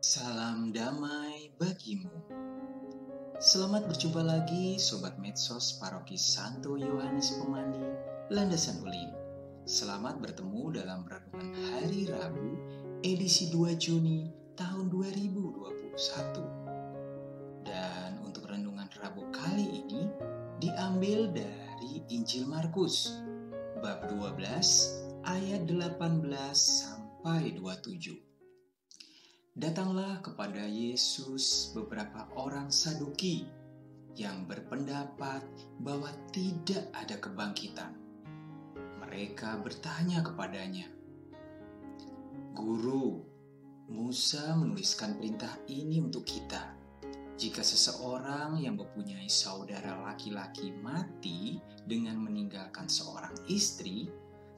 Salam damai bagimu. Selamat berjumpa lagi Sobat Medsos Paroki Santo Yohanes Pemandi, Landasan Ulin. Selamat bertemu dalam Renungan Hari Rabu, edisi 2 Juni tahun 2021. Dan untuk Renungan Rabu kali ini diambil dari Injil Markus, bab 12 ayat 18 sampai 27. Datanglah kepada Yesus beberapa orang Saduki yang berpendapat bahwa tidak ada kebangkitan. Mereka bertanya kepadanya, "Guru, Musa menuliskan perintah ini untuk kita. Jika seseorang yang mempunyai saudara laki-laki mati dengan meninggalkan seorang istri,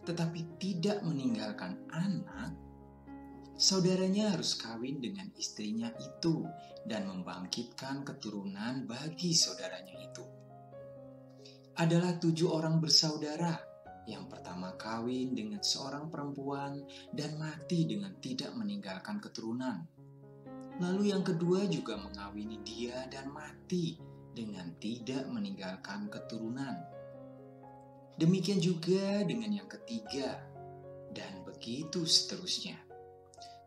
tetapi tidak meninggalkan anak, saudaranya harus kawin dengan istrinya itu dan membangkitkan keturunan bagi saudaranya itu. Adalah 7 orang bersaudara. Yang pertama kawin dengan seorang perempuan dan mati dengan tidak meninggalkan keturunan. Lalu yang kedua juga mengawini dia dan mati dengan tidak meninggalkan keturunan. Demikian juga dengan yang ketiga, dan begitu seterusnya.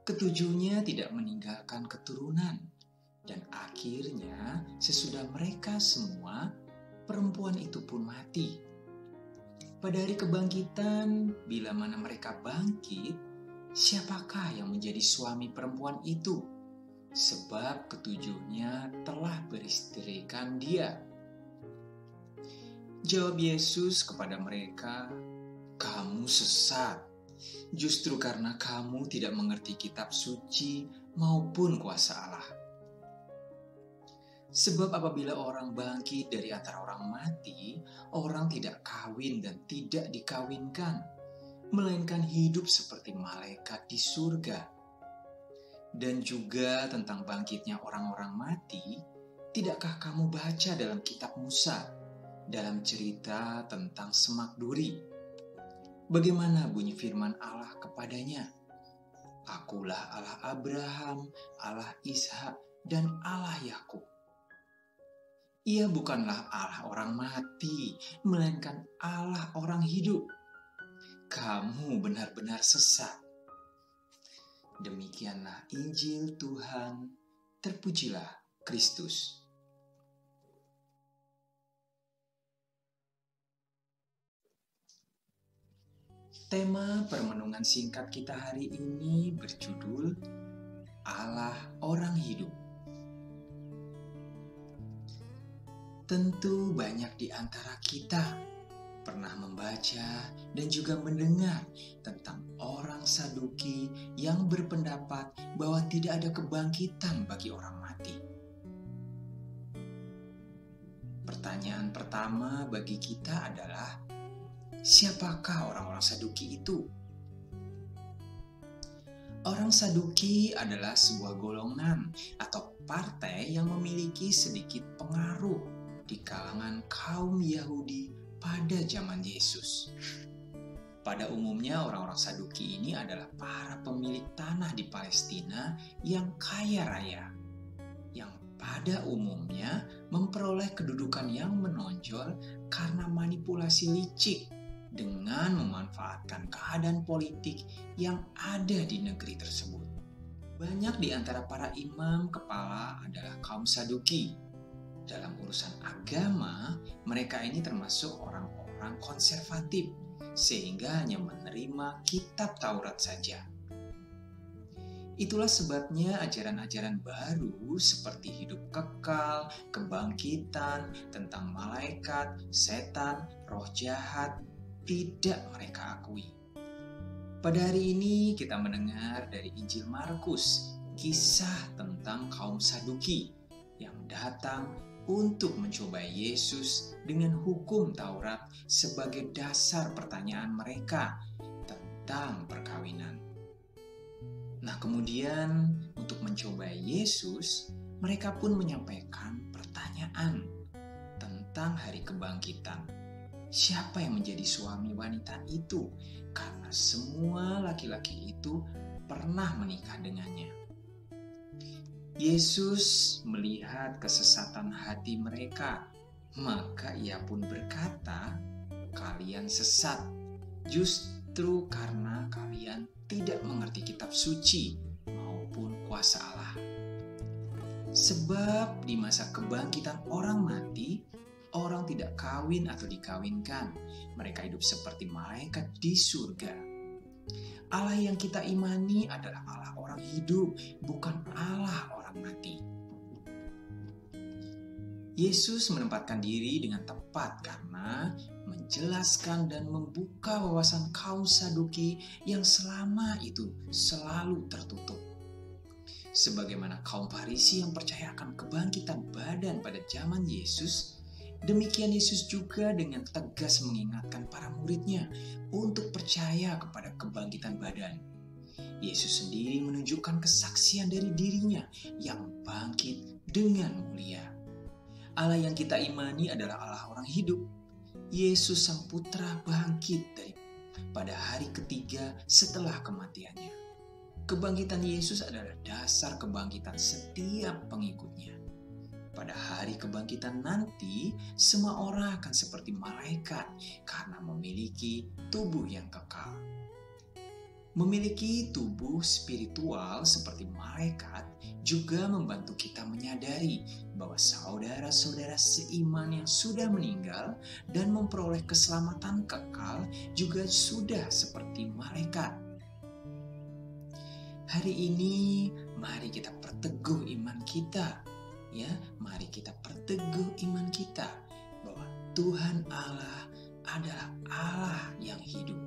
Ketujuhnya tidak meninggalkan keturunan, dan akhirnya sesudah mereka semua, perempuan itu pun mati. Pada hari kebangkitan, bila mana mereka bangkit, siapakah yang menjadi suami perempuan itu? Sebab ketujuhnya telah beristrikan dia." Jawab Yesus kepada mereka, "Kamu sesat. Justru karena kamu tidak mengerti kitab suci maupun kuasa Allah. Sebab apabila orang bangkit dari antara orang mati, orang tidak kawin dan tidak dikawinkan, melainkan hidup seperti malaikat di surga. Dan juga tentang bangkitnya orang-orang mati, tidakkah kamu baca dalam kitab Musa, dalam cerita tentang semak duri? Bagaimana bunyi firman Allah kepadanya? Akulah Allah Abraham, Allah Ishak, dan Allah Yakub. Ia bukanlah Allah orang mati, melainkan Allah orang hidup. Kamu benar-benar sesat." Demikianlah Injil Tuhan, terpujilah Kristus. Tema permenungan singkat kita hari ini berjudul Allah Orang Hidup. Tentu banyak di antara kita pernah membaca dan juga mendengar tentang orang Saduki yang berpendapat bahwa tidak ada kebangkitan bagi orang mati. Pertanyaan pertama bagi kita adalah, siapakah orang-orang Saduki itu? Orang Saduki adalah sebuah golongan atau partai yang memiliki sedikit pengaruh di kalangan kaum Yahudi pada zaman Yesus. Pada umumnya orang-orang Saduki ini adalah para pemilik tanah di Palestina yang kaya raya, yang pada umumnya memperoleh kedudukan yang menonjol karena manipulasi licik dengan memanfaatkan keadaan politik yang ada di negeri tersebut. Banyak di antara para imam kepala adalah kaum Saduki. Dalam urusan agama, mereka ini termasuk orang-orang konservatif, sehingga hanya menerima kitab Taurat saja. Itulah sebabnya ajaran-ajaran baru seperti hidup kekal, kebangkitan, tentang malaikat, setan, roh jahat, tidak mereka akui. Pada hari ini kita mendengar dari Injil Markus, kisah tentang kaum Saduki yang datang untuk mencobai Yesus dengan hukum Taurat sebagai dasar pertanyaan mereka tentang perkawinan. Nah, kemudian untuk mencobai Yesus, mereka pun menyampaikan pertanyaan tentang hari kebangkitan. Siapa yang menjadi suami wanita itu? Karena semua laki-laki itu pernah menikah dengannya. Yesus melihat kesesatan hati mereka, maka ia pun berkata, "Kalian sesat, justru karena kalian tidak mengerti kitab suci maupun kuasa Allah. Sebab di masa kebangkitan orang mati, orang tidak kawin atau dikawinkan. Mereka hidup seperti malaikat di surga. Allah yang kita imani adalah Allah orang hidup, bukan Allah orang mati." Yesus menempatkan diri dengan tepat karena menjelaskan dan membuka wawasan kaum Saduki yang selama itu selalu tertutup. Sebagaimana kaum Farisi yang percaya akan kebangkitan badan pada zaman Yesus, demikian Yesus juga dengan tegas mengingatkan para muridnya untuk percaya kepada kebangkitan badan. Yesus sendiri menunjukkan kesaksian dari dirinya yang bangkit dengan mulia. Allah yang kita imani adalah Allah orang hidup. Yesus Sang Putra bangkit pada hari ketiga setelah kematiannya. Kebangkitan Yesus adalah dasar kebangkitan setiap pengikutnya. Pada hari kebangkitan nanti, semua orang akan seperti malaikat karena memiliki tubuh yang kekal. Memiliki tubuh spiritual seperti malaikat juga membantu kita menyadari bahwa saudara-saudara seiman yang sudah meninggal dan memperoleh keselamatan kekal juga sudah seperti malaikat. Hari ini mari kita perteguh iman kita. Ya, mari kita perteguh iman kita bahwa Tuhan Allah adalah Allah yang hidup.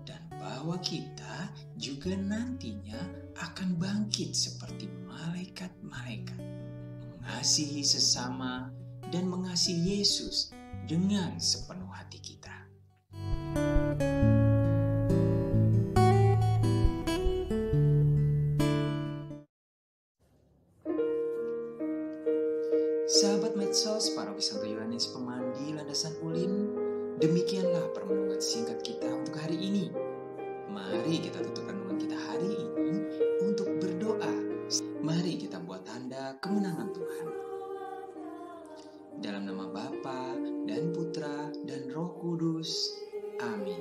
Dan bahwa kita juga nantinya akan bangkit seperti malaikat-malaikat, mengasihi sesama dan mengasihi Yesus dengan sepenuh hati kita. Sahabat Medsos, Paroki Santo Yohanes Pemandi Landasan Ulin, demikianlah permenungan singkat kita untuk hari ini. Mari kita tutup renungan kita hari ini untuk berdoa. Mari kita buat tanda kemenangan Tuhan. Dalam nama Bapa dan Putra dan Roh Kudus. Amin.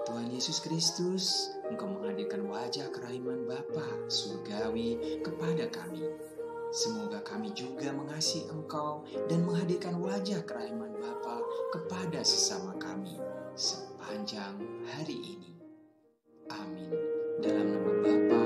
Tuhan Yesus Kristus, Engkau menghadirkan wajah kerahiman Bapa surgawi kepada kami. Semoga kami juga mengasihi Engkau dan menghadirkan wajah kerahiman Bapa kepada sesama kami sepanjang hari ini. Amin. Dalam nama Bapa